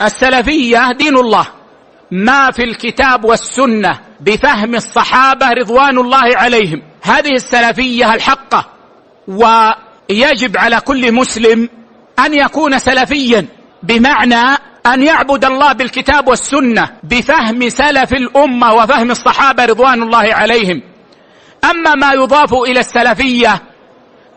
السلفية دين الله، ما في الكتاب والسنة بفهم الصحابة رضوان الله عليهم، هذه السلفية الحقة. ويجب على كل مسلم أن يكون سلفيا، بمعنى أن يعبد الله بالكتاب والسنة بفهم سلف الأمة وفهم الصحابة رضوان الله عليهم. أما ما يضاف إلى السلفية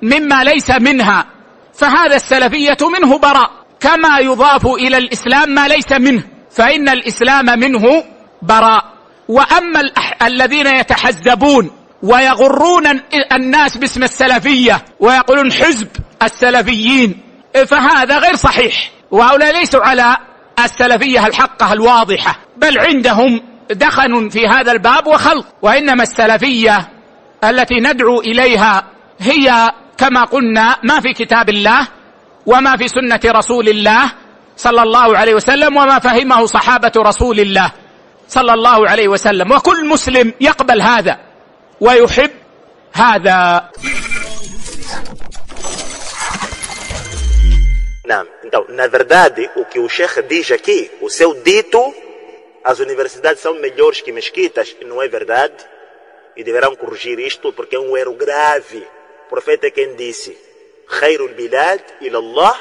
مما ليس منها فهذا السلفية منه براء، كما يضاف إلى الإسلام ما ليس منه فإن الإسلام منه براء. وأما الذين يتحزبون ويغرون الناس باسم السلفية ويقولون حزب السلفيين فهذا غير صحيح، وهؤلاء ليسوا على السلفية الحقة الواضحة، بل عندهم دخن في هذا الباب وخلط. وإنما السلفية التي ندعو إليها هي كما قلنا ما في كتاب الله وما في سنة رسول الله صلى الله عليه وسلم وما فهمه صحابة رسول الله صلى الله عليه وسلم، وكل مسلم يقبل هذا ويحب هذا. Não, então, na verdade, o que o Sheikh diz aqui, o seu dito, as universidades são melhores que mesquitas, não é verdade? E deverão corrigir isto porque é um erro grave. O profeta é quem disse: Khairul bilad ila Allah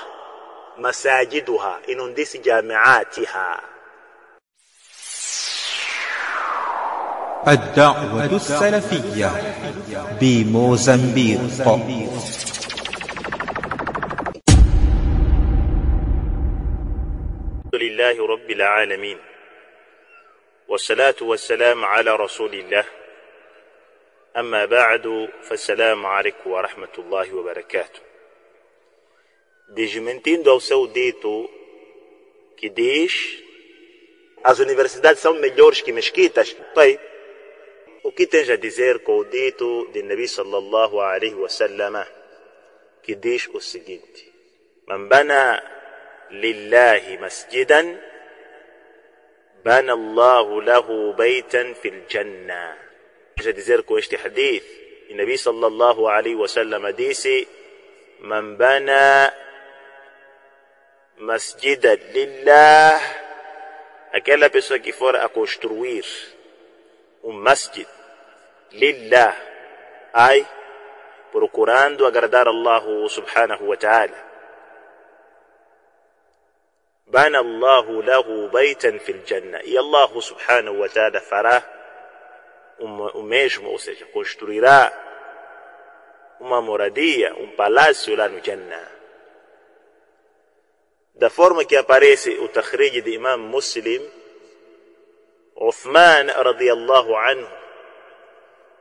masajiduha, e não disse jami'atiha. الدعوة السلفية بموزمبيق. الحمد لله رب العالمين، والصلاة والسلام على رسول الله، أما بعد، فالسلام عليكم ورحمة الله وبركاته. Desmentindo ao seu dito que diz as universidades são melhores que mesquitas, o que tens a dizer com o dito de Nabi sallallahu alaihi wasallam que diz o seguinte: Man bana lillahi masjidan bana Allahu lahu baytan fil jannah. Tens a dizer com este hadith, e Nabi sallallahu alaihi wasallam disse: Man bana masjidan lillah, aquela pessoa que for a construir masjid lillah, procurando agradar Allah subhanahu wa ta'ala, bana Allahu lahu baytan fil jannah, e Allah subhanahu wa ta'ala fará o mesmo, ou seja, construirá uma moradia, palácio lá no Jannah. Da forma que aparece o takhrij de Imam Muslim, عثمان رضي الله عنه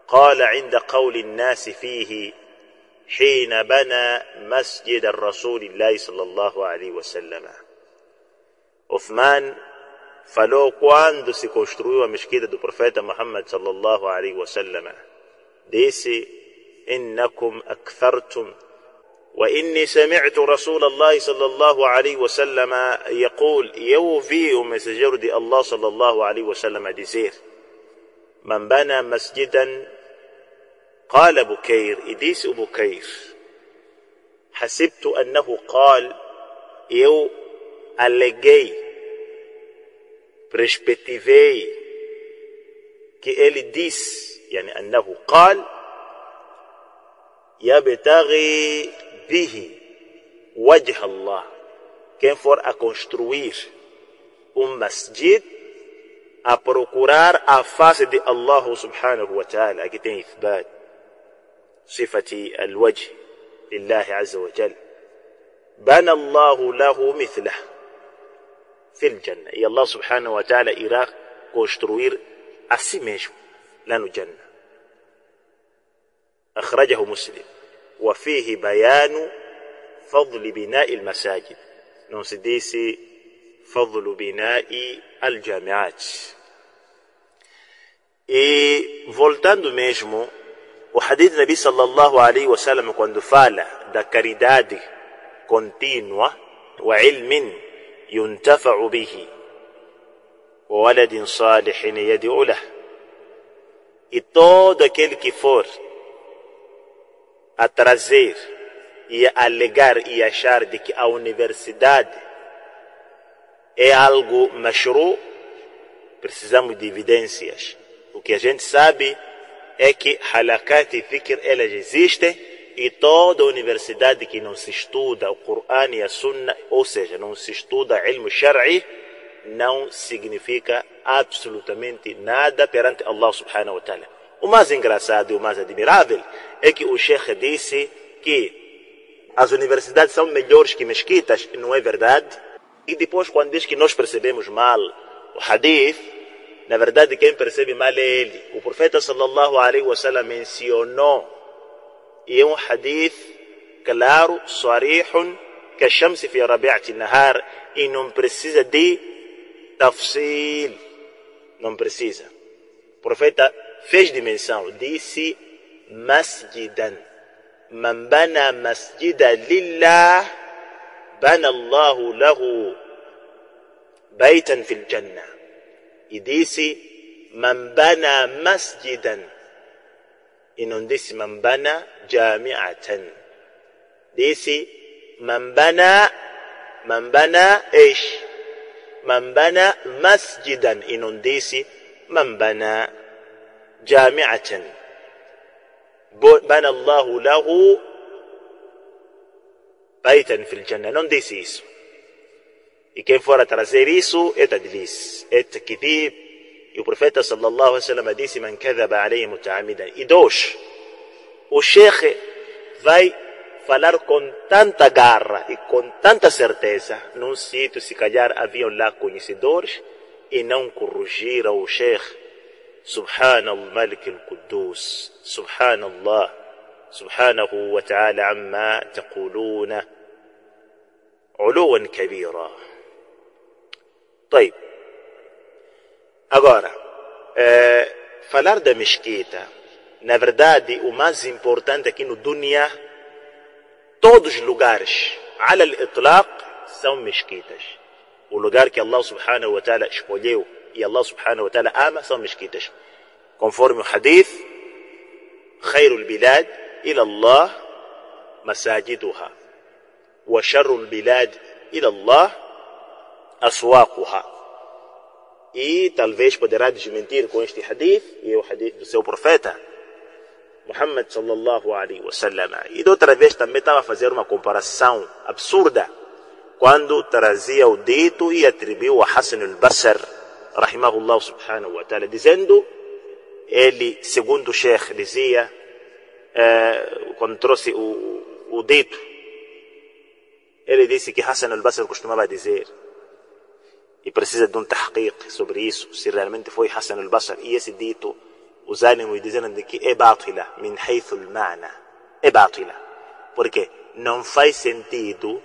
قال عند قول الناس فيه حين بنى مسجد الرسول الله صلى الله عليه وسلم. Uthman falou quando se construiu a mesquita do profeta Muhammad sallallahu alaihi wasallam, disse: innakum akthartum wa inni sami'tu Rasulullah sallallahu alaihi wasallam yaqul, eu vi o mensageiro de Allah sallallahu alaihi wasallam dizer: man bana masjidan, qala Bukair, e disse o Bukair, hasibtu annahu qal, eu aleguei, perspectivei que ele disse, yani annahu qal yabtaghi bihi wajh Allah, quem for a construir masjid a procurar a face de Allah subhanahu wa ta'ala. Aqui tem ithbat sifati al-wajh lillahi azza wa jal, bana Allahu lahu mithlah fil jannah, e Allah subhanahu wa ta'ala irá construir a si mesmo lá no Jannah. أخرجه مسلم. وفيه بيان فضل بناء المساجد، não se disse فضل بناء الجامعات. E voltando mesmo, o hadith Nabi sallallahu alaihi wasallam quando fala da caridade contínua, wa ilmin yuntafa'u bihi wa waladin salihin yad'u lahu, e todo aquele que for a trazer e a alegar e achar de que a universidade é algo mashru, precisamos de evidências. O que a gente sabe é que halakat e dhikr, elas existem, e toda universidade que não se estuda o Coran e a Sunna, ou seja, não se estuda ilm shar'i, não significa absolutamente nada perante Allah subhanahu wa ta'ala. O mais engraçado e o mais admirável é que o Sheikh disse que as universidades são melhores que mesquitas, e não é verdade. E depois, quando diz que nós percebemos mal o hadith, na verdade quem percebe mal é ele. O profeta sallallahu alaihi wasallam mencionou, e é um hadith claro, sarihun, que a shamsi fi rabi'ati nahar, e não precisa de tafsil, não precisa. O profeta fez dimensão, disse masjidan, man bana masjida lillah bana Allahu lahu baitan fil jannah. E disse man bana masjidan, e não disse man bana jami'atan, disse man bana ايش من بنى مسجدا, e não disse man bana jami'atan, bana Allahu lahu baitan fil jannah. Não disse isso. E quem for a trazer isso é tadlis, é takdhib. E o profeta sallallahu alaihi wasallam disse man kadhaba alayhi muta'ammidan. E dois, o Sheikh vai falar com tanta garra e com tanta certeza num sítio, se calhar haviam lá conhecedores, e não corrigiram o Sheikh. Subhanallah Malik al-Quddus, Subhanallah, Subhanahu wa ta'ala amma taquluna uluwan kabira. طيب, agora, falar da mesquita, na verdade, o mais importante aqui no dunya, todos os lugares, ala al-itlaq, são mesquitas. O lugar que Allah subhanahu wa ta'ala escolheu e Allah subhanahu wa ta'ala ama são mesquitas. Conforme o hadith, khairul bilad ila Allah masajiduha, wa sharrul bilad ila Allah aswaquha. E talvez poderá desmentir com este hadith, e é o hadith do seu profeta Muhammad sallallahu alaihi wasallam. E de outra vez também estava a fazer uma comparação absurda quando trazia o dito e atribuiu a Hassan al-Basr rahimahullah subhanahu wa ta'ala, dizendo, ele, segundo o Sheikh, dizia, quando trouxe o dito, ele disse que Hassan al-Basr costumava dizer, e precisa de um tahqiq sobre isso, se realmente foi Hassan al-Basr, e esse dito, os ânimos dizendo que é batila, min haythu al-ma'na, é batila, porque não faz sentido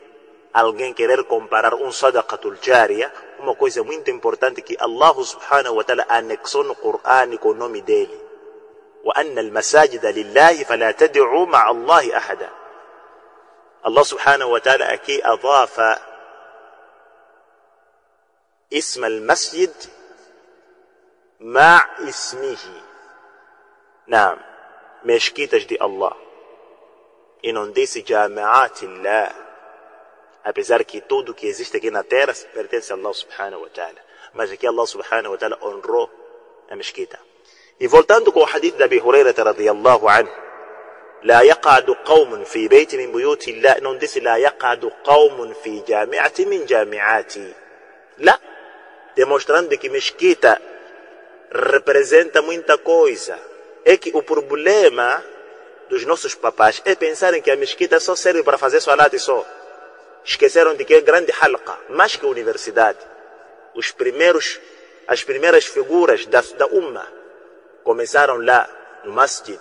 alguém querer comparar um sadaqatul jariya, uma coisa muito importante que Allah subhanahu wa ta'ala anexou no Coran com o nome dele, wa anna al-masajida lillahi fala tad'u ma'a Allahi ahada. Allah subhanahu wa ta'ala aqui adafa اسم المسجد مع اسمه. نعم, mesquitas de Allah, e não disse jami'atillah, apesar que tudo que existe aqui na terra pertence a Allah subhanahu wa ta'ala, mas aqui Allah subhanahu wa ta'ala honrou a mesquita. E voltando com o hadith de Abi Hurairah radiyallahu anhu, لا يقعد قوم في بيت من بيوت الله, não disse لا يقعد قوم في جامعة من جامعاتي, لا, demonstrando que mesquita representa muita coisa. É que o problema dos nossos papás é pensarem que a mesquita só serve para fazer salat e só. Esqueceram de que é grande halqa, mais que universidade. As primeiras figuras da Ummah começaram lá no masjid,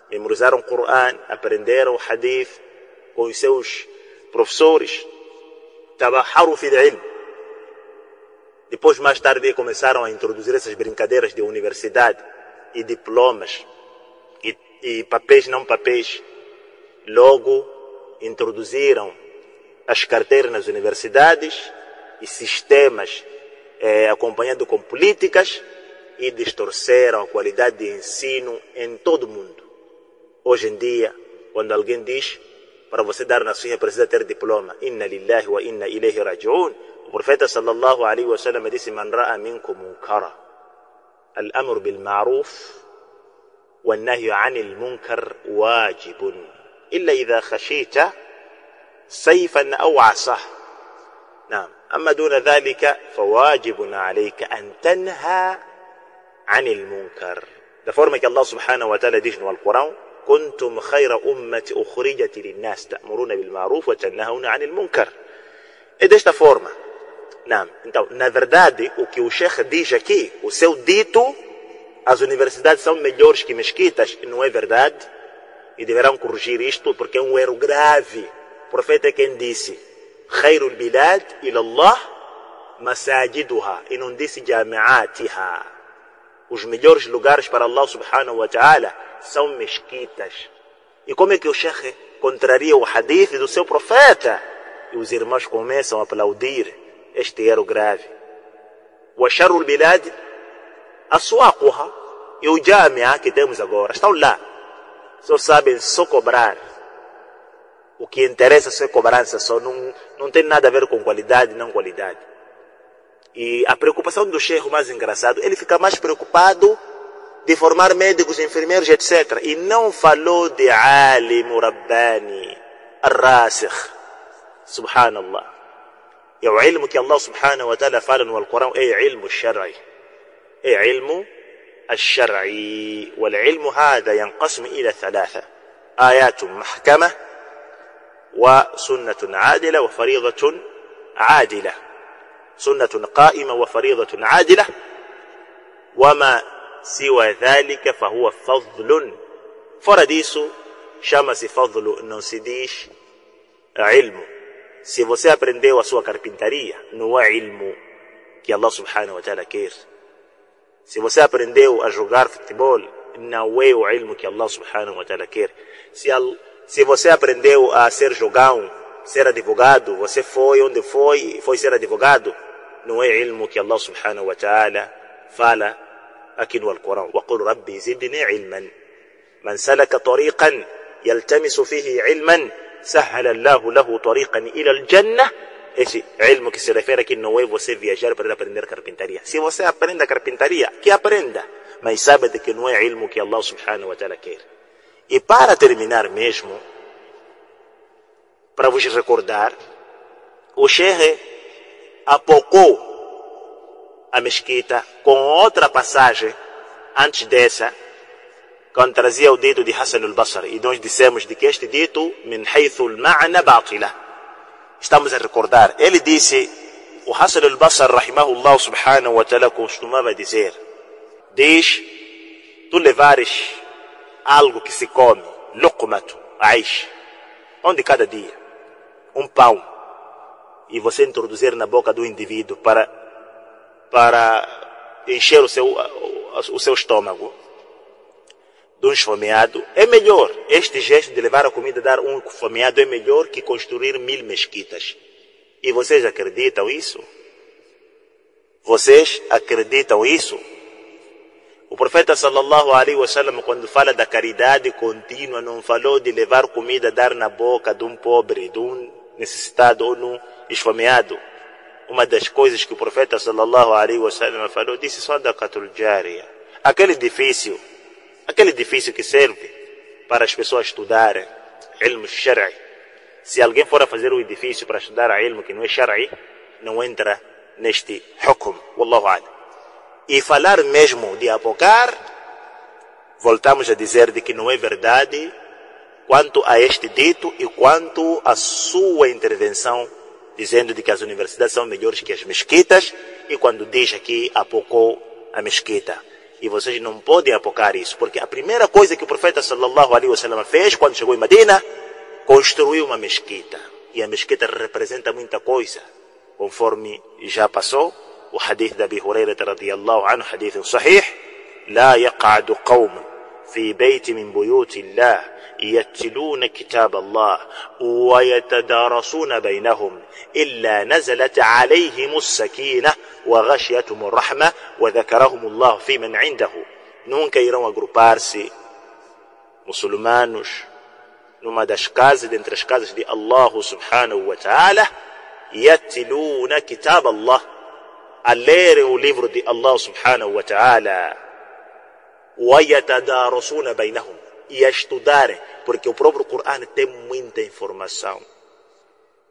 memorizaram o Coran, aprenderam o hadith com os seus professores, tabaharu fil ilm. Depois, mais tarde, começaram a introduzir essas brincadeiras de universidade e diplomas e papéis não papéis. Logo, introduziram as carteiras nas universidades e sistemas acompanhado com políticas, e distorceram a qualidade de ensino em todo o mundo. Hoje em dia, quando alguém diz para você dar na sua precisa ter diploma, inna lillahi wa inna ilayhi raji'un, O profeta sallallahu alaihi wasallam disse: man ra'a minkum munkara, al-amru bil ma'ruf والنهي عن المنكر واجب إلا إذا خشيت سيفا أو عصا. نعم. أما دون ذلك فواجب عليك أن تنهى عن المنكر. Da forma que Allah subhanahu wa ta'ala diz no Alcorão: كنتم خير أمة أخرجت للناس تأمرون بالمعروف وتنهون عن المنكر. É desta forma. Não. Então, na verdade, o que o Sheikh diz aqui, o seu dito, as universidades são melhores que mesquitas, não é verdade, e deverão corrigir isto porque é um erro grave. O profeta é quem disse: Khairul bilad ilallah masajiduha, e não disse jami'atiha. Os melhores lugares para Allah subhanahu wa ta'ala são mesquitas. E como é que o Sheikh contraria o hadith do seu profeta? E os irmãos começam a aplaudir este erro grave. Wa sharrul bilad aswaquha, e o Jamia que temos agora estão lá, só sabem só cobrar. O que interessa só é cobrança, só não tem nada a ver com qualidade, não qualidade. E a preocupação do Sheikh, mais engraçado, ele fica mais preocupado de formar médicos, enfermeiros, etc. E não falou de alim, rabbani, ar-rasikh. Subhanallah. E o ilmo que Allah subhanahu wa ta'ala fala no Alcorão é ilmo shar'i. علم الشرعي. والعلم هذا ينقسم إلى 3: آيات محكمة وسنة عادلة وفريضة عادلة. سنة قائمة وفريضة عادلة، وما سوى ذلك فهو فضل. Fora disso, chama-se fadlu, não se diz ilmo. Se você aprendeu a sua carpintaria, não é ilmo que Allah subhanahu wa ta'ala quer. Se você aprendeu a jogar futebol, não é o ilmo que Allah subhanahu wa ta'ala quer. Se você aprendeu a ser jogão, ser advogado, você foi onde foi ser advogado, não é ilmo que Allah subhanahu wa ta'ala fala aqui no Alcorão. وَقُلْ رَبِّ زِدْنِي عِلْمًا مَنْ سَلَكَ طَرِيقًا يَلْتَمِسُ فِيهِ عِلْمًا سَهَّلَ اللَّهُ لَهُ طَرِيقًا إِلَى الْجَنَّةِ. Esse ilmo que se refere aqui não é você viajar para aprender carpintaria. Se você aprende a carpintaria, que aprenda, mas sabe de que não é ilmo que Allah subhanahu wa ta'ala quer. E para terminar mesmo, para vos recordar, o Sheikh apocou a mesquita com outra passagem antes dessa, quando trazia o dito de Hassan al-Basri. E nós dissemos de que este dito, min haythu al-ma'na batila. Estamos a recordar. Ele disse, o Hassan al-Basri, rahimahullah subhanahu wa ta'ala, costumava dizer: diz, tu levares algo que se come, luqmatu, aish, onde cada dia, um pão, e você introduzir na boca do indivíduo para encher o seu estômago de um esfomeado, é melhor. Este gesto de levar a comida, dar um esfomeado, é melhor que construir 1000 mesquitas. E vocês acreditam isso? Vocês acreditam isso? O profeta sallallahu alaihi wasallam, quando fala da caridade contínua, não falou de levar comida, dar na boca de um pobre, de um necessitado ou de um esfomeado. Uma das coisas que o profeta sallallahu alaihi wasallam falou, disse sadaqatul jariya. Aquele edifício que serve para as pessoas estudarem ilmo shar'i. Se alguém for a fazer o edifício para estudar ilmo que não é shar'i, não entra neste hukum. Wallahu a'lam. E falar mesmo de apocar, voltamos a dizer de que não é verdade quanto a este dito e quanto a sua intervenção, dizendo de que as universidades são melhores que as mesquitas, e quando diz aqui apocou a mesquita. E vocês não podem apocar isso, porque a primeira coisa que o profeta sallallahu alaihi wasallam fez quando chegou em Medina, construiu uma mesquita. E a mesquita representa muita coisa, conforme já passou o hadith da Abi Hurairah radiyallahu anhu, hadith sahih: لا يقعد قوم في بيت من بيوت الله يتلون كتاب الله ويتدارسون بينهم إلا نزلت عليهم السكينة وغشيتهم الرحمة وذكرهم الله في من عنده. Nunca irão agrupar-se muçulmanos numa das casas, dentre as casas de Allah subhanahu wa ta'ala, yatiluna kitab Allah, a lerem o livro de Allah subhanahu wa ta'ala, wa yatadarasuna bainahum, e a estudarem, porque o próprio Coran tem muita informação.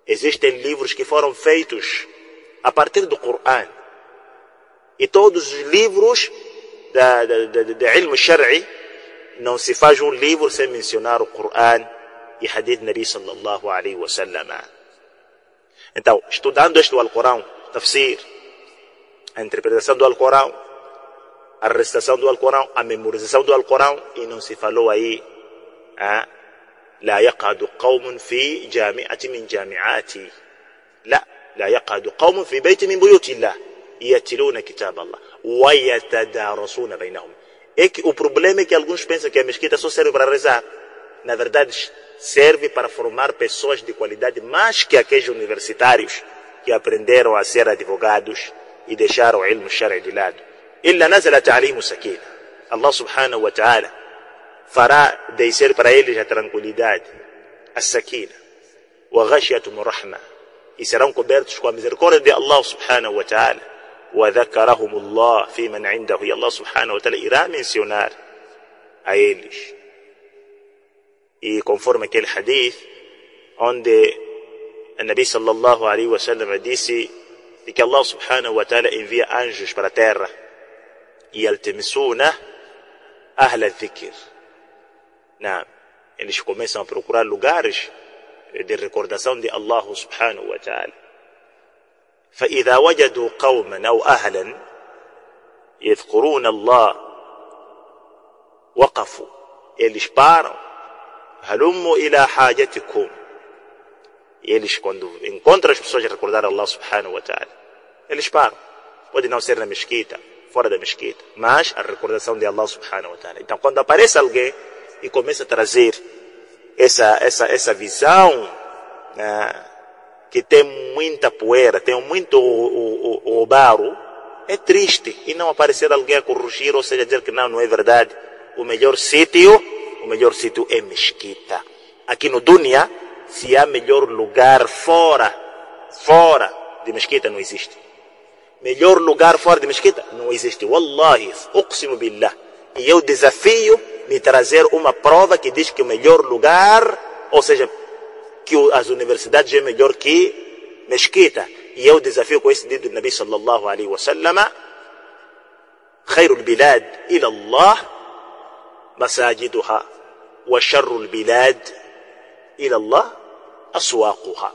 Existem livros que foram feitos a partir do Coran, e todos os livros de ilm shar'i, não se faz um livro sem mencionar o Coran e hadith Nabi sallallahu alaihi wasallam. Então, estudando este Alcorão, tafsir, a interpretação do Alcorão, a recitação do Alcorão, a memorização do Alcorão, e não se falou aí, لا يقعد قوم في جامعة من جامعاتي، لا يقعد قوم في بيت من بيوت الله يتلون كتاب الله ويتدارسون بينهم. É que o problema é que alguns pensam que a mesquita só serve para rezar. Na verdade, serve para formar pessoas de qualidade, mais que aqueles universitários que aprenderam a ser advogados e deixaram o ilm shar'i de lado. إلا نزلت عليهم السكينة. Allah subhanahu wa ta'ala fará descer para eles a tranquilidade, a sakina, wa ghashyatum rahma, e serão cobertos com a misericórdia de Allah subhanahu wa ta'ala, wa dhakarahum Allah fi man indahu, e Allah subhanahu wa ta'ala irá mencionar a eles. E conforme aquele hadith onde o Nabi sallallahu alaihi wa sallam disse que Allah subhanahu wa ta'ala envia anjos para a terra e yaltamisuna ahla dhikr. Não, eles começam a procurar lugares de recordação de Allah subhanahu wa ta'ala. فإذا وجدوا قوما أو أهلا يذكرون الله وقفوا, eles param, هلموا إلى حاجتكم, eles quando encontram as pessoas a recordar Allah subhanahu wa ta'ala, eles param. Pode não ser na mesquita, fora da mesquita, mas a recordação de Allah subhanahu wa ta'ala. Então quando aparece alguém e começa a trazer essa visão, que tem muita poeira, tem muito o barro, é triste. E não aparecer alguém a corrigir, ou seja, dizer que não é verdade. O melhor sítio é mesquita. Aqui no dunya, se há melhor lugar fora de mesquita, não existe. Melhor lugar fora de mesquita, não existe. Wallahi, uqsimu billah. E eu desafio me trazer uma prova que diz que o melhor lugar, ou seja, que as universidades é melhor que mesquita. E eu desafio com esse dito do Nabi sallallahu alaihi wa sallam: khairul bilad ila Allah masajiduha wa sharrul bilad ila Allah aswaquha.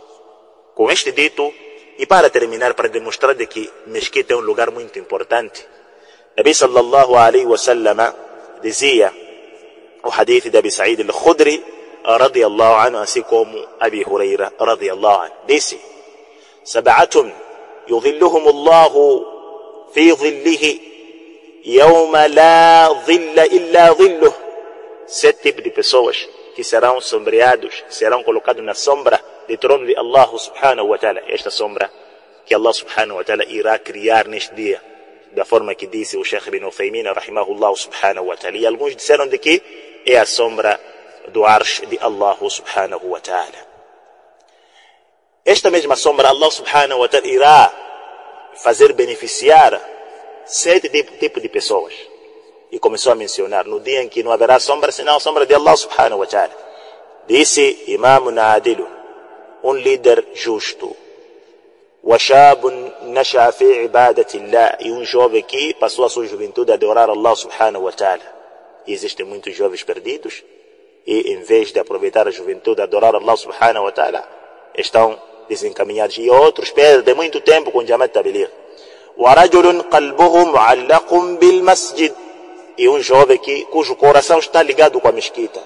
Com este dito, e para terminar, para demonstrar de que mesquita é um lugar muito importante, Nabi sallallahu alaihi wa sallam dizia o hadith de Abi Sa'id al-Khudri radiyallahu anhu, assim como Abi Huraira radiyallahu anhu, disse: sab'atun yudhilluhum Allahu fi dhillihi yawma la dhilla illa dhilluh. 7 tipos de pessoas que serão sombreados, serão colocados na sombra do trono de Allah subhanahu wa ta'ala. Esta sombra que Allah subhanahu wa ta'ala irá criar neste dia, da forma que disse o Sheikh Ibn Uthaymin rahimahullah subhanahu wa ta'ala. E alguns disseram de que é a sombra do arsh de Allah subhanahu wa ta'ala. Esta mesma sombra Allah subhanahu wa ta'ala irá fazer beneficiar 7 tipos de pessoas. E começou a mencionar no dia em que não haverá sombra senão a sombra de Allah subhanahu wa ta'ala. Disse: imamun adilun, um líder justo, wa shabun nasha fi ibadatillah, e um jovem que passou a sua juventude a adorar Allah subhanahu wa ta'ala. E existem muitos jovens perdidos, e em vez de aproveitar a juventude a adorar Allah subhanahu wa ta'ala, estão desencaminhados, e outros perdem muito tempo com Jamaat Tabligh. Wa rajulun qalbuhu mu'allaqun bil masjid, e um jovem cujo coração está ligado com a mesquita.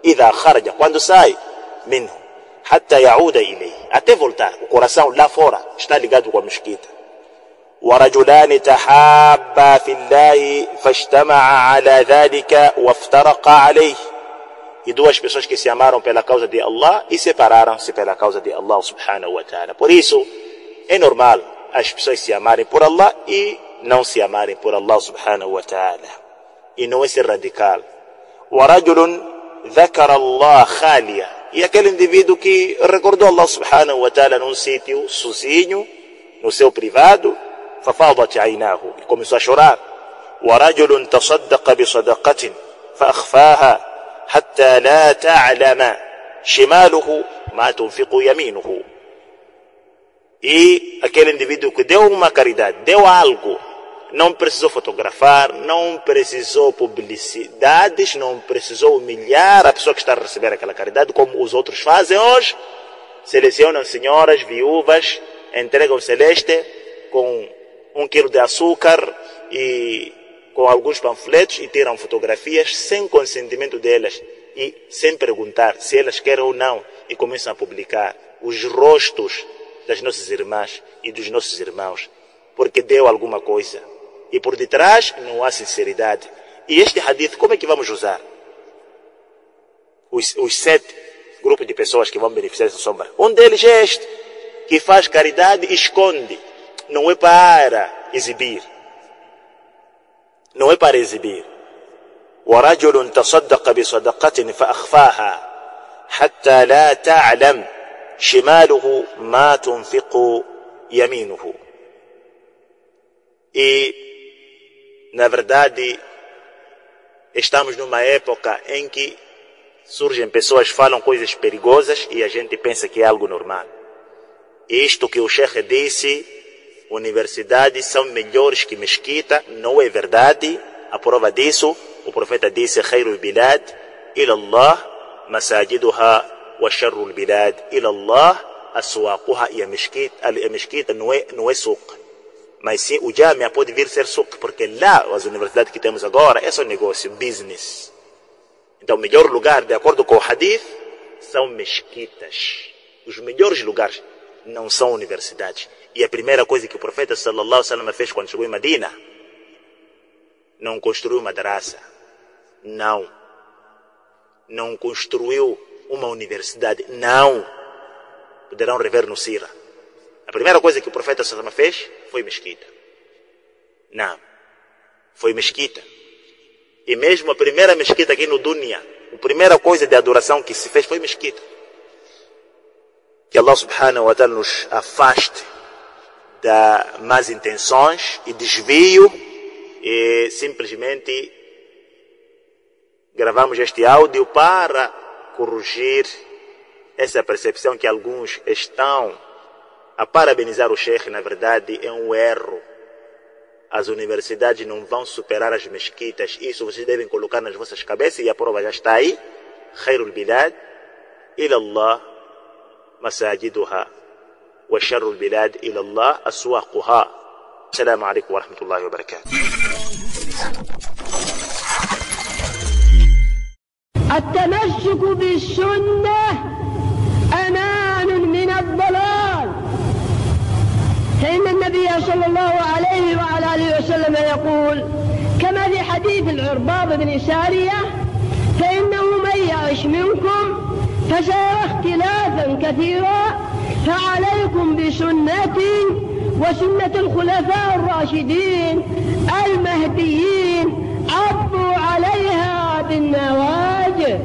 Idha kharaja, quando sai, minhu hatta ya'uda ilayhi, até voltar, o coração lá fora está ligado com a mesquita. ورجلان تحابا في الله فاجتمعا على ذلك وافترقا عليه, e 2 pessoas que se amaram pela causa de Allah e separaram-se pela causa de Allah subhanahu wa ta'ala. Por isso é normal as pessoas se amarem por Allah e não se amarem por Allah subhanahu wa ta'ala, e não é ser radical. ورجل ذكر الله خاليا, E aquele indivíduo que recordou Allah subhanahu wa ta'ala num sítio sozinho, no seu privado, ففاضت عيناه, e começou a chorar. ورجل تصدق بصدقة فأخفاها حتى لا تعلم شماله ما تنفق يمينه. E aquele indivíduo que deu uma caridade, deu algo, não precisou fotografar, não precisou publicidades, não precisou humilhar a pessoa que está a receber aquela caridade, como os outros fazem hoje. Selecionam senhoras, viúvas, entregam celeste com 1 quilo de açúcar e com alguns panfletos e tiram fotografias sem consentimento delas e sem perguntar se elas querem ou não, e começam a publicar os rostos das nossas irmãs e dos nossos irmãos, porque deu alguma coisa. E por detrás não há sinceridade. E este hadith, como é que vamos usar? Os 7 grupos de pessoas que vão beneficiar dessa sombra. Um deles é este, que faz caridade e esconde. Não é para exibir. Não é para exibir. وَرَجُلٌ تَصَدَّقَ بِصَدَقَةٍ فَأَخْفَاهَا حَتَّى لَا تَعْلَمْ شِمَالُهُ مَا تُنْفِقُ يَمِينُهُ. E, na verdade, estamos numa época em que surgem pessoas que falam coisas perigosas e a gente pensa que é algo normal. Isto que o Sheikh disse, universidades são melhores que mesquita, não é verdade. A prova disso, o profeta disse: خير البلاد إلى الله مساجدها وشر البلاد إلى الله أسواقها. E a mesquita não é suq, mas sim o jamia pode vir ser suq, porque lá as universidades que temos agora é só negócio, business. Então o melhor lugar, de acordo com o hadith, são mesquitas. Os melhores lugares não são universidades. E a primeira coisa que o profeta sallallahu alaihi wasallam fez quando chegou em Medina, não construiu madrasa, não construiu uma universidade, não. Poderão rever no Sira. A primeira coisa que o profeta sallallahu alaihi wasallam fez foi mesquita. Não, foi mesquita. E mesmo a primeira mesquita aqui no Dunya, a primeira coisa de adoração que se fez foi mesquita. Que Allah subhanahu wa ta'ala nos afaste das más intenções e desvio, e simplesmente gravamos este áudio para corrigir essa percepção que alguns estão a parabenizar o Sheikh. Na verdade é um erro. As universidades não vão superar as mesquitas. Isso vocês devem colocar nas vossas cabeças, e a prova já está aí. خير البلاد إلى الله مساجدها وشر البلاد إلى الله أسواقها. السلام عليكم ورحمة الله وبركاته. التمسك بالسنة أمان من الضلال، فإن النبي صلى الله عليه وعلى آله وسلم يقول كما في حديث العرباض بن سارية: فإنه من يعش منكم فسيرى اختلافا كثيرا، فعليكم بسنتي وسنة الخلفاء الراشدين المهديين، عضوا عليها بالنواجذ.